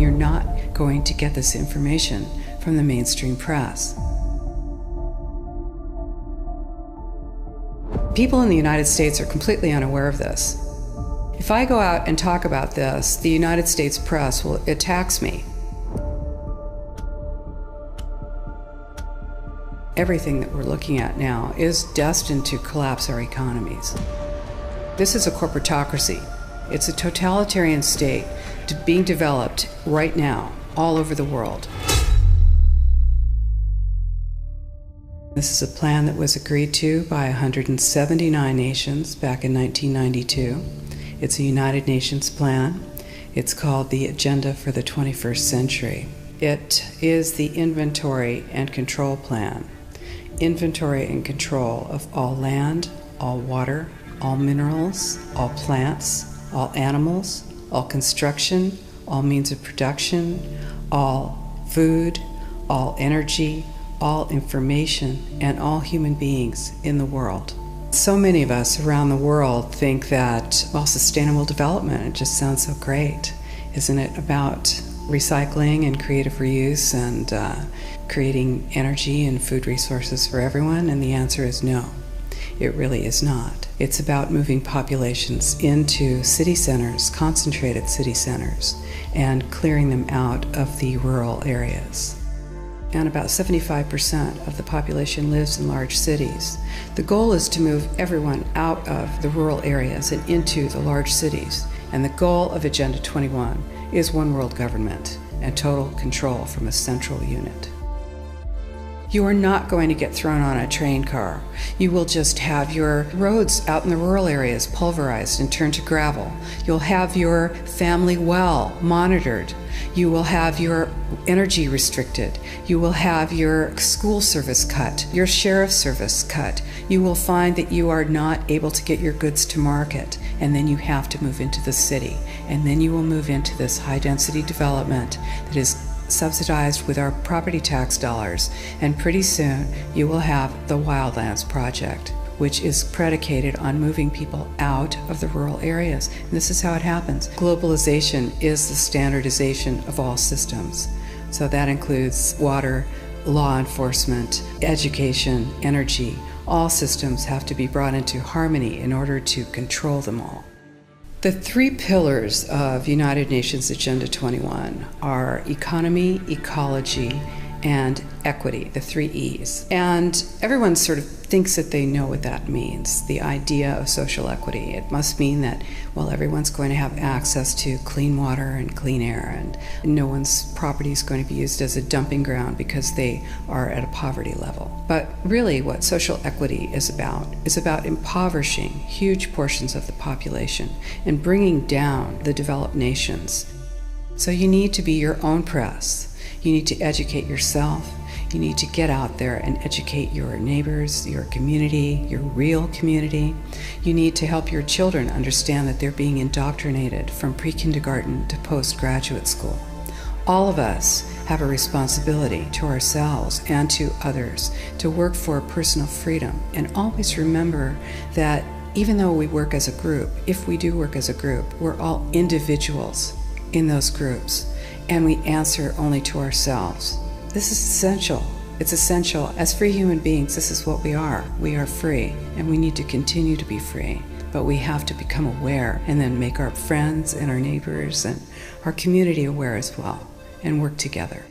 you're not going to get this information from the mainstream press. People in the United States are completely unaware of this. If I go out and talk about this, the United States press will attack me. Everything that we're looking at now is destined to collapse our economies. This is a corporatocracy. It's a totalitarian state being developed right now all over the world. This is a plan that was agreed to by 179 nations back in 1992. It's a United Nations plan. It's called the Agenda for the 21st Century. It is the inventory and control plan. Inventory and control of all land, all water, all minerals, all plants, all animals, all construction, all means of production, all food, all energy, all information, and all human beings in the world. So many of us around the world think that, well, sustainable development, it just sounds so great. Isn't it about recycling and creative reuse and creating energy and food resources for everyone? And the answer is no, it really is not. It's about moving populations into city centers, concentrated city centers, and clearing them out of the rural areas. And about 75% of the population lives in large cities. The goal is to move everyone out of the rural areas and into the large cities. And the goal of Agenda 21 is one world government and total control from a central unit. You are not going to get thrown on a train car. You will just have your roads out in the rural areas pulverized and turned to gravel. You'll have your family well monitored. You will have your energy restricted. You will have your school service cut, your sheriff's service cut. You will find that you are not able to get your goods to market, and then you have to move into the city. And then you will move into this high-density development that is subsidized with our property tax dollars, and pretty soon you will have the Wildlands Project, which is predicated on moving people out of the rural areas. And this is how it happens. Globalization is the standardization of all systems. So that includes water, law enforcement, education, energy. All systems have to be brought into harmony in order to control them all. The three pillars of United Nations Agenda 21 are economy, ecology, and equity, the three E's. And everyone sort of thinks that they know what that means, the idea of social equity. It must mean that, well, everyone's going to have access to clean water and clean air, and no one's property is going to be used as a dumping ground because they are at a poverty level. But really what social equity is about impoverishing huge portions of the population and bringing down the developed nations. So you need to be your own press. You need to educate yourself. You need to get out there and educate your neighbors, your community, your real community. You need to help your children understand that they're being indoctrinated from pre-kindergarten to postgraduate school. All of us have a responsibility to ourselves and to others to work for personal freedom. And always remember that even though we work as a group, if we do work as a group, we're all individuals in those groups, and we answer only to ourselves. This is essential. It's essential. As free human beings, this is what we are. We are free, and we need to continue to be free. But we have to become aware and then make our friends and our neighbors and our community aware as well, and work together.